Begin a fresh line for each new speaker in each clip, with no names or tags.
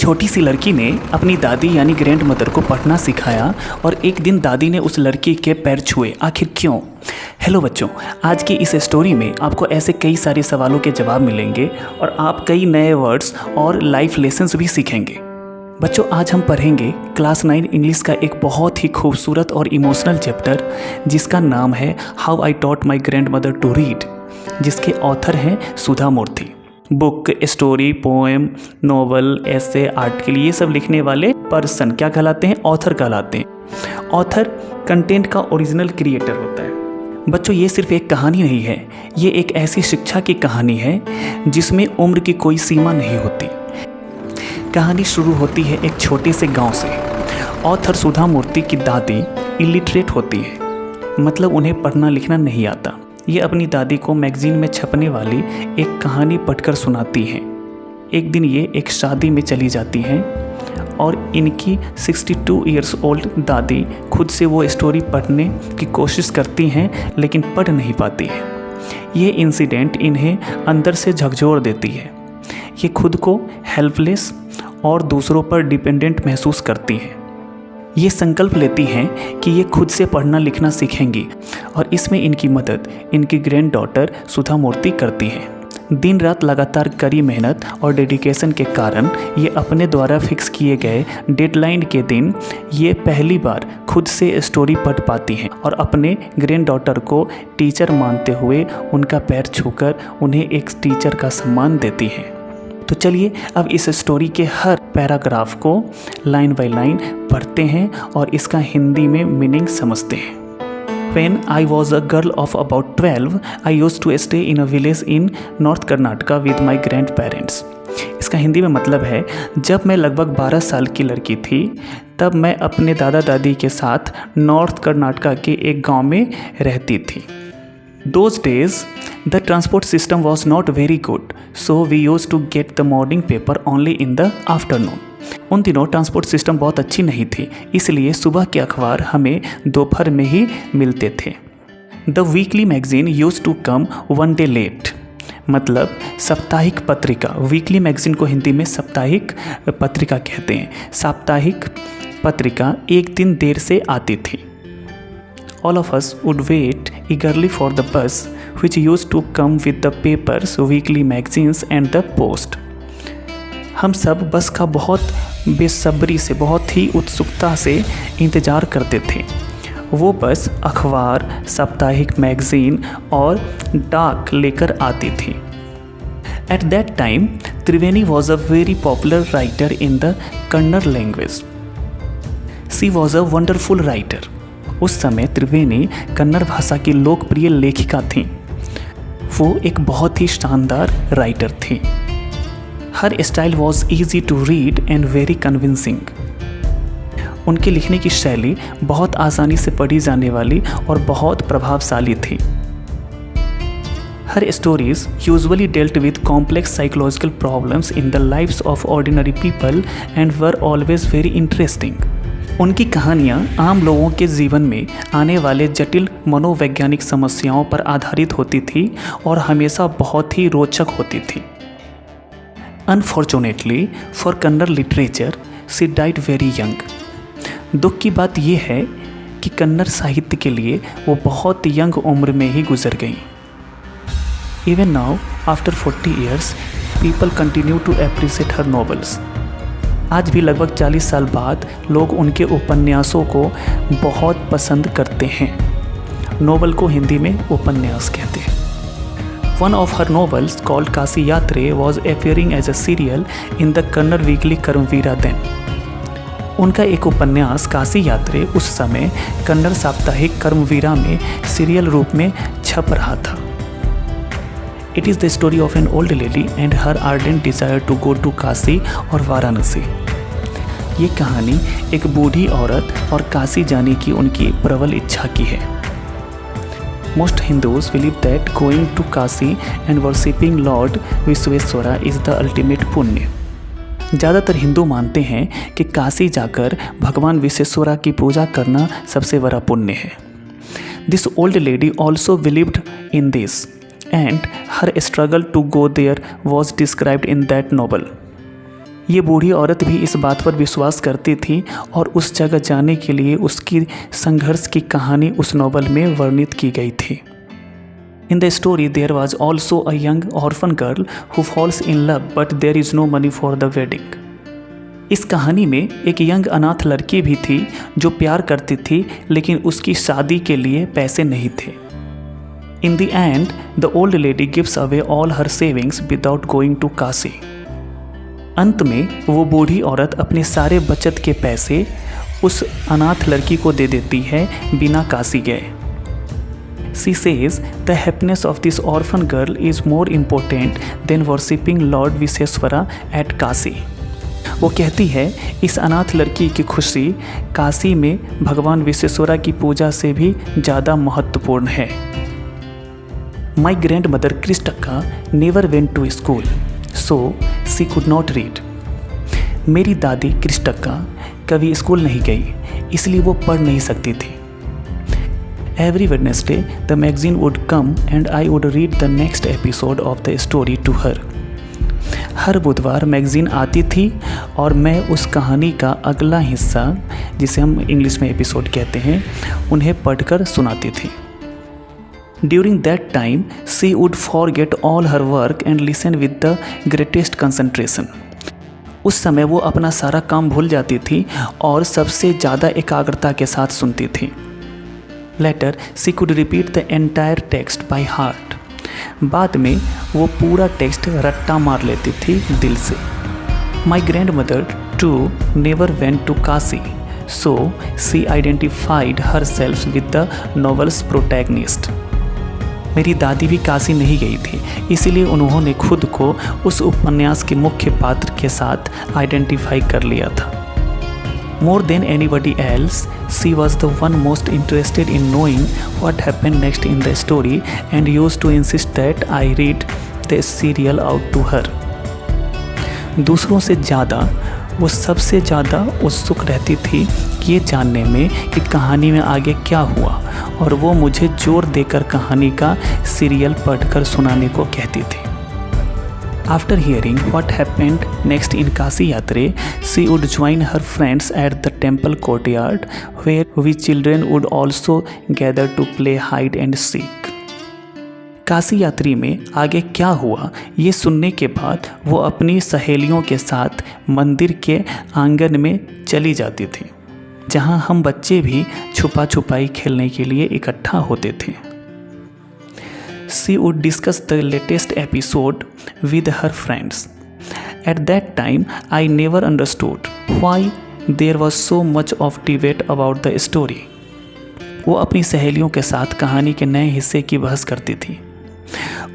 छोटी सी लड़की ने अपनी दादी यानी ग्रैंड मदर को पढ़ना सिखाया और एक दिन दादी ने उस लड़की के पैर छुए। आखिर क्यों? हेलो बच्चों, आज की इस स्टोरी में आपको ऐसे कई सारे सवालों के जवाब मिलेंगे और आप कई नए वर्ड्स और लाइफ लेसन्स भी सीखेंगे। बच्चों, आज हम पढ़ेंगे क्लास 9 इंग्लिश का एक बहुत ही खूबसूरत और इमोशनल चैप्टर जिसका नाम है how I taught my grandmother to read, जिसके ऑथर हैं Sudha Murthy. Book, story, poem, novel, ऐसे, आर्टिकल ये सब लिखने वाले पर्सन क्या कहलाते हैं? ऑथर कहलाते हैं। ऑथर कंटेंट का ओरिजिनल क्रिएटर होता है। बच्चों, ये सिर्फ एक कहानी नहीं है, ये एक ऐसी शिक्षा की कहानी है जिसमें उम्र की कोई सीमा नहीं होती। कहानी शुरू होती है एक छोटे से गांव से। ऑथर सुधा मूर्ति की दादी इलिटरेट होती है, मतलब उन्हें पढ़ना लिखना नहीं आता। ये अपनी दादी को मैगजीन में छपने वाली एक कहानी पढ़कर सुनाती हैं। एक दिन ये एक शादी में चली जाती हैं और इनकी 62 इयर्स ओल्ड दादी खुद से वो स्टोरी पढ़ने की कोशिश करती हैं लेकिन पढ़ नहीं पाती है। ये इंसिडेंट इन्हें अंदर से झकझोर देती है। ये खुद को हेल्पलेस और दूसरों पर डिपेंडेंट महसूस करती हैं। ये संकल्प लेती हैं कि ये खुद से पढ़ना लिखना सीखेंगी और इसमें इनकी मदद इनकी ग्रैंड डॉटर सुधा मूर्ति करती हैं। दिन रात लगातार कड़ी मेहनत और डेडिकेशन के कारण ये अपने द्वारा फिक्स किए गए डेडलाइन के दिन ये पहली बार खुद से स्टोरी पढ़ पाती हैं और अपने ग्रैंड डॉटर को टीचर मानते हुए उनका पैर छूकर उन्हें एक टीचर का सम्मान देती हैं। तो चलिए अब इस स्टोरी के हर पैराग्राफ को लाइन बाय लाइन पढ़ते हैं और इसका हिंदी में मीनिंग समझते हैं। When I was a girl of about 12, I used to stay in a village in North Karnataka with my grandparents. इसका हिंदी में मतलब है, जब मैं लगभग 12 साल की लड़की थी तब मैं अपने दादा दादी के साथ नॉर्थ कर्नाटका के एक गांव में रहती थी। Those days, the transport system was not very good, so we used to get the morning paper only in the afternoon. उन दिनों ट्रांसपोर्ट सिस्टम बहुत अच्छी नहीं थी, इसलिए सुबह के अखबार हमें दोपहर में ही मिलते थे। The weekly magazine used to come one day late. मतलब साप्ताहिक पत्रिका। वीकली मैगजीन को हिंदी में साप्ताहिक पत्रिका कहते हैं। साप्ताहिक पत्रिका एक दिन देर से आती थी। All of us would wait eagerly for the bus, which used to come with the papers, weekly magazines and the post. हम सब बस का बहुत बेसब्री से, बहुत ही उत्सुकता से इंतज़ार करते थे। वो बस अखबार, साप्ताहिक मैगज़ीन और डाक लेकर आती थी। At that time, Triveni was a very popular writer in the Kannada language. She was a wonderful writer. उस समय त्रिवेणी कन्नड़ भाषा की लोकप्रिय लेखिका थीं। वो एक बहुत ही शानदार राइटर थी। Her style was easy to read and very convincing. उनके लिखने की शैली बहुत आसानी से पढ़ी जाने वाली और बहुत प्रभावशाली थी। Her stories usually dealt with complex psychological problems in the lives of ordinary people and were always very interesting. उनकी कहानियाँ आम लोगों के जीवन में आने वाले जटिल मनोवैज्ञानिक समस्याओं पर आधारित होती थी और हमेशा बहुत ही रोचक होती थी। Unfortunately for Kannada literature she died very young. दुख की बात यह है कि कन्नड़ साहित्य के लिए वो बहुत यंग उम्र में ही गुजर गईं। Even now after 40 years people continue to appreciate her novels. आज भी लगभग 40 साल बाद लोग उनके उपन्यासों को बहुत पसंद करते हैं। नोवेल को हिंदी में उपन्यास कहते हैं। One of her novels called Kashi Yatre was appearing as a serial in the Kannada weekly Karmaveera then. उनका एक उपन्यास काशी यात्रे उस समय कन्नड़ साप्ताहिक कर्मवीरा में सीरियल रूप में छप रहा था। It is the story of an old lady and her ardent desire to go to Kashi और वाराणसी। ये कहानी एक बूढ़ी औरत और काशी जाने की उनकी प्रबल इच्छा की है। Most Hindus believe that going to Kashi and worshipping lord Vishweshwara is the ultimate punya. ज़्यादातर हिंदू मानते हैं कि काशी जाकर भगवान विश्वेश्वरा की पूजा करना सबसे बड़ा पुण्य है। This old lady also believed in this and her struggle to go there was described in that novel. ये बूढ़ी औरत भी इस बात पर विश्वास करती थी और उस जगह जाने के लिए उसकी संघर्ष की कहानी उस नॉवल में वर्णित की गई थी। In the story, there was also a young orphan girl who falls in love, but there is no money for the wedding. इस कहानी में एक यंग अनाथ लड़की भी थी जो प्यार करती थी, लेकिन उसकी शादी के लिए पैसे नहीं थे। In the end, the old lady gives away all her savings without going to Kashi. अंत में वो बूढ़ी औरत अपने सारे बचत के पैसे उस अनाथ लड़की को दे देती है बिना काशी गए। She says the happiness of this orphan girl is more important than worshipping Lord Visheshwara at Kashi. वो कहती है इस अनाथ लड़की की खुशी काशी में भगवान विश्वेश्वरा की पूजा से भी ज़्यादा महत्वपूर्ण है। My grandmother Kristaka never went to school, so she could not read. मेरी दादी क्रिस्टक्का कभी स्कूल नहीं गई, इसलिए वो पढ़ नहीं सकती थी। Every Wednesday, the magazine would come and I would read the next episode of the story to her. हर बुधवार मैगज़ीन आती थी और मैं उस कहानी का अगला हिस्सा, जिसे हम इंग्लिश में एपिसोड कहते हैं, उन्हें पढ़कर सुनाती थी। During that time, she would forget all her work and listen with the greatest concentration. उस समय वो अपना सारा काम भूल जाती थी और सबसे ज़्यादा एकाग्रता के साथ सुनती थी। Later, she could repeat the entire text by heart. बाद में वो पूरा टेक्स्ट रट्टा मार लेती थी दिल से। My grandmother too never went to Kashi, so she identified herself with the novel's protagonist. मेरी दादी भी काशी नहीं गई थी, इसीलिए उन्होंने खुद को उस उपन्यास के मुख्य पात्र के साथ आइडेंटिफाई कर लिया था। More than anybody else, she was the one most interested in knowing what happened next in the story and used to insist that I read the serial out to her. दूसरों से ज़्यादा वो सबसे ज़्यादा उत्सुक रहती थी ये जानने में कि कहानी में आगे क्या हुआ, और वो मुझे जोर देकर कहानी का सीरियल पढ़कर सुनाने को कहती थी। After hearing what happened next in Kashi Yatre, she would join her friends at the temple courtyard, where we children would also gather to play hide and seek. Kashi यात्री में आगे क्या हुआ ये सुनने के बाद वो अपनी सहेलियों के साथ मंदिर के आंगन में चली जाती थी, जहां हम बच्चे भी छुपा छुपाई खेलने के लिए इकट्ठा होते थे। She would discuss the latest episode with her friends. At that time, I never understood why there was so much of debate about the story. वो अपनी सहेलियों के साथ कहानी के नए हिस्से की बहस करती थी।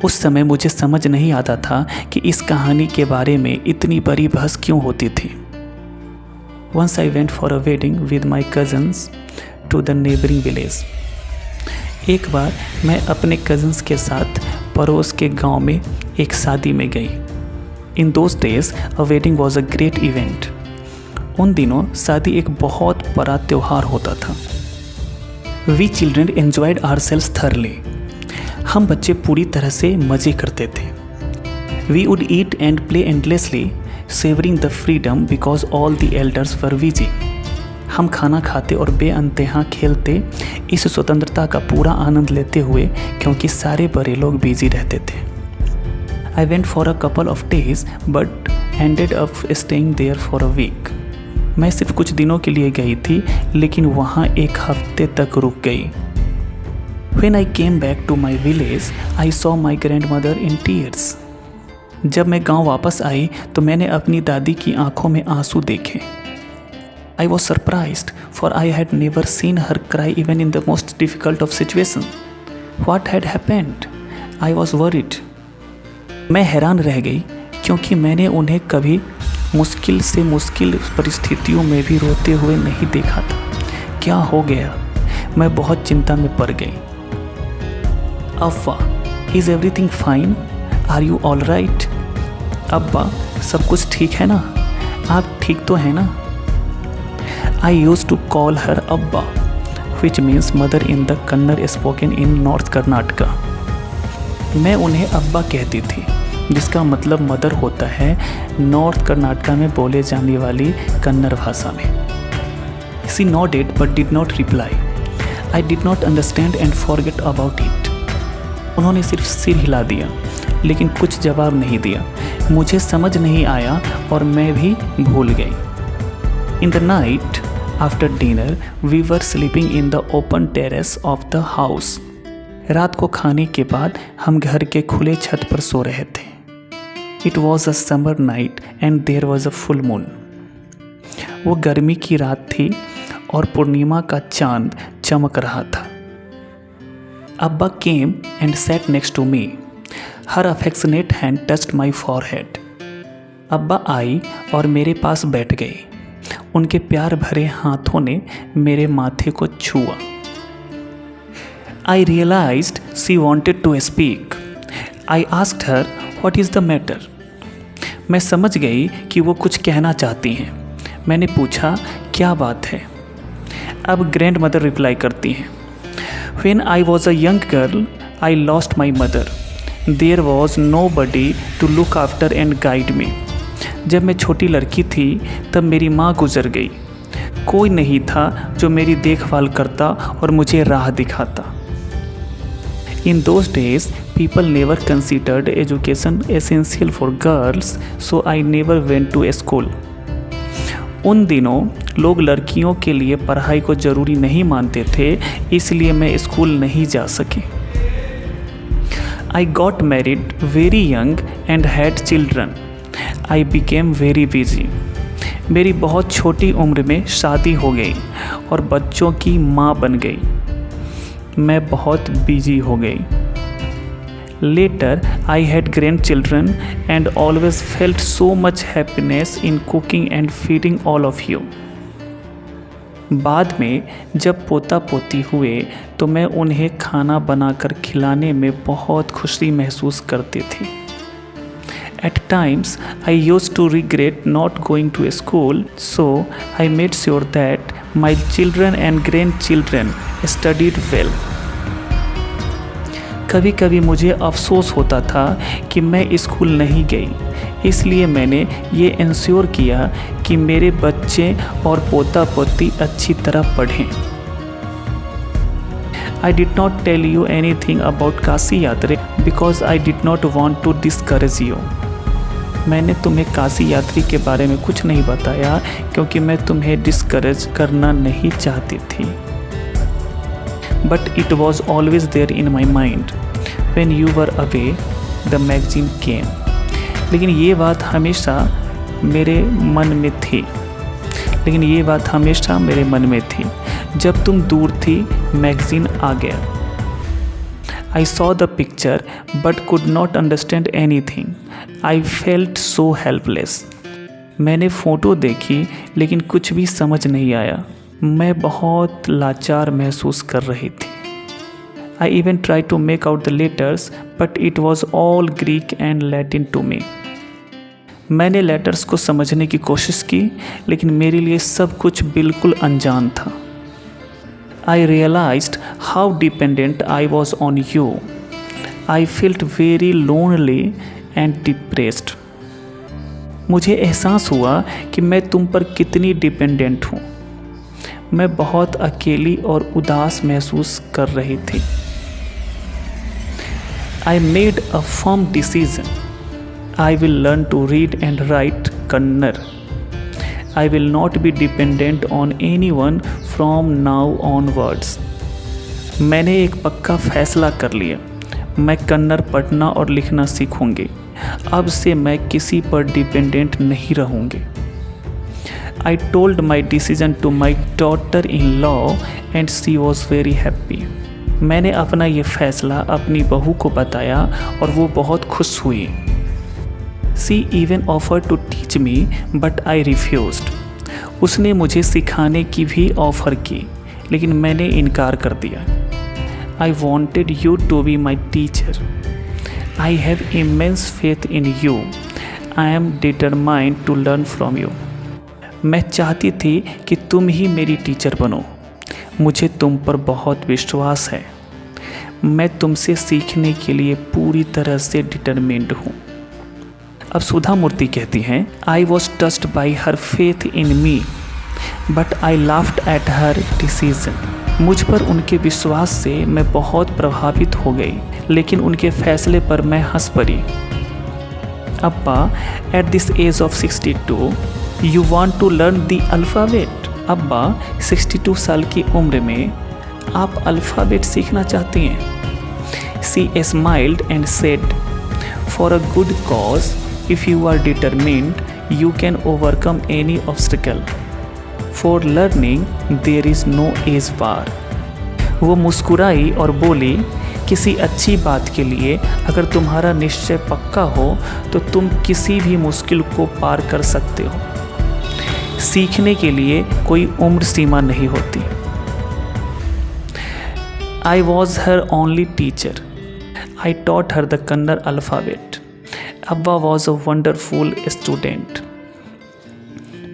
उस समय मुझे समझ नहीं आता था कि इस कहानी के बारे में इतनी बड़ी बहस क्यों होती थी। Once I went for a wedding with my cousins to the neighboring village. एक बार मैं अपने कज़न्स के साथ पड़ोस के गांव में एक शादी में गई। In those days a wedding was a great event. उन दिनों शादी एक बहुत बड़ा त्यौहार होता था। We children enjoyed ourselves thoroughly. हम बच्चे पूरी तरह से मज़े करते थे। We would eat and play endlessly, savouring the freedom because all the elders were busy. हम खाना खाते और बेअंतहा खेलते, इस स्वतंत्रता का पूरा आनंद लेते हुए, क्योंकि सारे बड़े लोग बिजी रहते थे। I went for a couple of days but ended up staying there for a week. मैं सिर्फ कुछ दिनों के लिए गई थी, लेकिन वहाँ एक हफ्ते तक रुक गई। When I came back to my village, I saw my grandmother in tears. जब मैं गांव वापस आई तो मैंने अपनी दादी की आंखों में आंसू देखे। I was surprised, for I had never seen her cry even in the most difficult of situations. What had happened? I was worried. मैं हैरान रह गई क्योंकि मैंने उन्हें कभी मुश्किल से मुश्किल परिस्थितियों में भी रोते हुए नहीं देखा था। क्या हो गया? मैं बहुत चिंता में पड़ गई। अब्बा, is everything fine? Are you all right? अब्बा, सब कुछ ठीक है ना? आप ठीक तो हैं ना? I used to call her Abba, which means mother in the Kannada spoken in North Karnataka. मैं उन्हें अब्बा कहती थी, जिसका मतलब मदर होता है नॉर्थ कर्नाटका में बोले जाने वाली कन्नड़ भाषा में। She nodded but did not reply. I did not understand and forget about it. उन्होंने सिर्फ सिर हिला दिया लेकिन कुछ जवाब नहीं दिया। मुझे समझ नहीं आया और मैं भी भूल गई। In the night after dinner we were sleeping in the open terrace of the house. रात को खाने के बाद हम घर के खुले छत पर सो रहे थे। It was a summer night and there was a full moon. वो गर्मी की रात थी और पूर्णिमा का चांद चमक रहा था। अब्बा came and sat next to me. Her affectionate hand touched my forehead. अब्बा आई और मेरे पास बैठ गए। उनके प्यार भरे हाथों ने मेरे माथे को छुआ। I realized she wanted to speak. I asked her, "What is the matter?" मैं समझ गई कि वो कुछ कहना चाहती हैं। मैंने पूछा, क्या बात है? अब ग्रैंड मदर रिप्लाई करती हैं, When I was a young girl, I lost my mother. There was nobody to look after and guide me. जब मैं छोटी लड़की थी तब मेरी माँ गुजर गई। कोई नहीं था जो मेरी देखभाल करता और मुझे राह दिखाता। In those days, people never considered education essential for girls, so I never went to school. उन दिनों लोग लड़कियों के लिए पढ़ाई को ज़रूरी नहीं मानते थे, इसलिए मैं स्कूल नहीं जा सकी। I got married very young and had children. I became very busy. मेरी बहुत छोटी उम्र में शादी हो गई और बच्चों की माँ बन गई। मैं बहुत बिजी हो गई। Later, I had grandchildren and always felt so much happiness in cooking and feeding all of you. बाद में जब पोता पोती हुए तो मैं उन्हें खाना बनाकर खिलाने में बहुत खुशी महसूस करती थी। At times, I used to regret not going to school, so I made sure that my children and grandchildren studied well. कभी कभी मुझे अफसोस होता था कि मैं स्कूल नहीं गई, इसलिए मैंने ये इंश्योर किया कि मेरे बच्चे और पोता पोती अच्छी तरह पढ़ें। I did not tell you anything about Kashi यात्रा because I did not want to discourage you. मैंने तुम्हें काशी यात्री के बारे में कुछ नहीं बताया क्योंकि मैं तुम्हें डिस्करेज करना नहीं चाहती थी। But it was always there in my mind. When you were away, the magazine came. लेकिन ये बात हमेशा मेरे मन में थी। जब तुम दूर थी, मैगज़ीन आ गया। I saw the picture but could not understand anything. I felt so helpless. मैंने फ़ोटो देखी लेकिन कुछ भी समझ नहीं आया। मैं बहुत लाचार महसूस कर रही थी। I even tried to make out the letters, but it was all Greek and Latin to me. मैंने लेटर्स को समझने की कोशिश की, लेकिन मेरे लिए सब कुछ बिल्कुल अनजान था। I realized how dependent I was on you. I felt very lonely and depressed. मुझे एहसास हुआ कि मैं तुम पर कितनी डिपेंडेंट हूँ। मैं बहुत अकेली और उदास महसूस कर रही थी। I made a firm decision. I will learn to read and write Kannada. I will not be dependent on anyone from now onwards. मैंने एक पक्का फैसला कर लिया। मैं कन्नड़ पढ़ना और लिखना सीखूंगी। अब से मैं किसी पर डिपेंडेंट नहीं रहूंगी। I told my decision to my daughter-in-law and she was very happy. मैंने अपना ये फैसला अपनी बहू को बताया और वो बहुत खुश हुई। She even offered to teach me, but I refused. उसने मुझे सिखाने की भी ऑफ़र की, लेकिन मैंने इनकार कर दिया। I wanted you to be my teacher. I have immense faith in you. I am determined to learn from you. मैं चाहती थी कि तुम ही मेरी टीचर बनो। मुझे तुम पर बहुत विश्वास है। मैं तुमसे सीखने के लिए पूरी तरह से डिटरमिन्ड हूँ। अब सुधा मूर्ति कहती हैं, I was touched by her faith in me but I laughed at her decision. मुझ पर उनके विश्वास से मैं बहुत प्रभावित हो गई, लेकिन उनके फैसले पर मैं हंस पड़ी। अब्बा, at this age of 62 you want to learn the alphabet. अब्बा, 62 साल की उम्र में आप अल्फ़ाबेट सीखना चाहती हैं। She smiled and said, for a good cause if you are determined you can overcome any obstacle. For learning there is no age bar. वो मुस्कुराई और बोली, किसी अच्छी बात के लिए अगर तुम्हारा निश्चय पक्का हो तो तुम किसी भी मुश्किल को पार कर सकते हो। सीखने के लिए कोई उम्र सीमा नहीं होती। I was her only teacher. I taught her the Kannada alphabet. अब्बा वॉज अ वंडरफुल स्टूडेंट।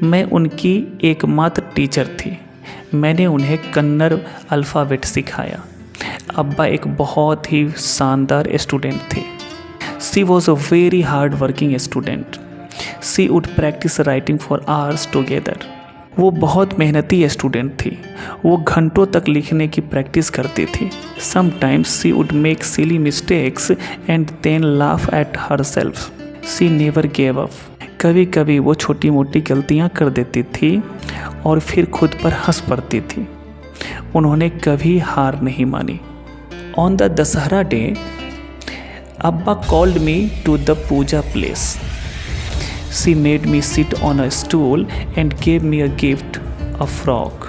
मैं उनकी एकमात्र टीचर थी। मैंने उन्हें कन्नड़ अल्फ़ाबेट सिखाया। अब्बा एक बहुत ही शानदार स्टूडेंट थे। She was a very hard working student. She would practise writing for hours together. वो बहुत मेहनती स्टूडेंट थी। वो घंटों तक लिखने की प्रैक्टिस करती थी। Sometimes she would make silly mistakes and then laugh at herself. She never gave up. कभी कभी वो छोटी मोटी गलतियाँ कर देती थी और फिर खुद पर हंस पड़ती थी। उन्होंने कभी हार नहीं मानी। ऑन द दशहरा डे अब्बा called me to the puja place. She made me sit on a stool and gave me a gift, a frock.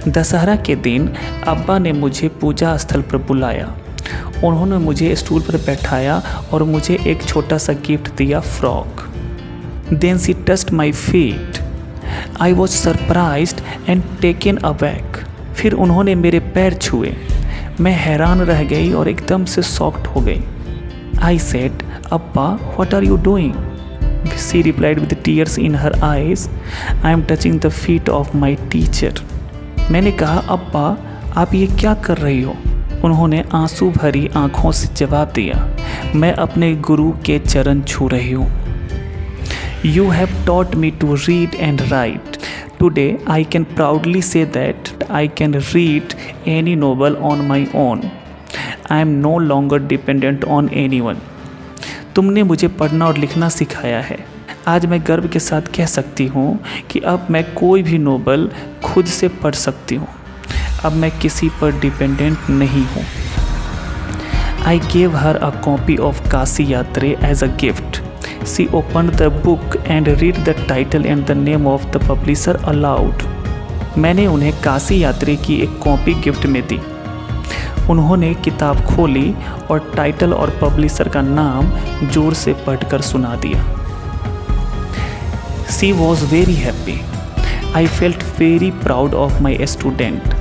Dussehra के दिन अब्बा ने मुझे पूजा स्थल पर बुलाया। उन्होंने मुझे स्टूल पर बैठाया और मुझे एक छोटा सा गिफ्ट दिया, frock. Then she touched my feet. I was surprised and taken aback. फिर उन्होंने मेरे पैर छुए। मैं हैरान रह गई और एकदम से शॉक्ड हो गई। आई सेड, अब्बा, what are you doing? She replied with tears in her eyes, I am touching the feet of my teacher. मैंने कहा, अब्बा, आप ये क्या कर रही हो? उन्होंने आंसू भरी आंखों से जवाब दिया, मैं अपने गुरु के चरण छू रही हूँ। You have taught me to read and write. Today I can proudly say that I can read any novel on my own. I am no longer dependent on anyone. तुमने मुझे पढ़ना और लिखना सिखाया है। आज मैं गर्व के साथ कह सकती हूँ कि अब मैं कोई भी नोवेल खुद से पढ़ सकती हूँ। अब मैं किसी पर डिपेंडेंट नहीं हूँ। I gave her a copy of Kashi यात्रे as a gift. She opened the book and read the title and the name of the publisher aloud. मैंने उन्हें काशी यात्रे की एक कॉपी गिफ्ट में दी। उन्होंने किताब खोली और टाइटल और पब्लिशर का नाम जोर से पढ़कर सुना दिया। She was very happy. I felt very proud of my student.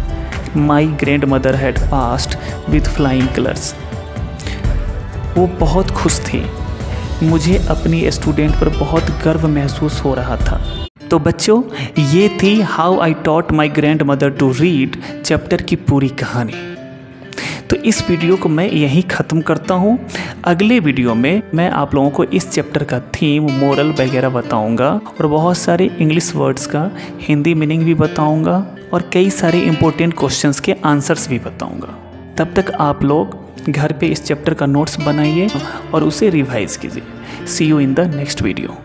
My grandmother had passed with flying colors. वो बहुत खुश थी। मुझे अपनी स्टूडेंट पर बहुत गर्व महसूस हो रहा था। तो बच्चों, ये थी how I taught my grandmother to read chapter की पूरी कहानी। तो इस वीडियो को मैं यहीं ख़त्म करता हूँ। अगले वीडियो में मैं आप लोगों को इस चैप्टर का थीम, मोरल वगैरह बताऊँगा और बहुत सारे इंग्लिश वर्ड्स का हिंदी मीनिंग भी बताऊँगा और कई सारे इंपॉर्टेंट क्वेश्चंस के आंसर्स भी बताऊँगा। तब तक आप लोग घर पे इस चैप्टर का नोट्स बनाइए और उसे रिवाइज कीजिए। See you in the next video.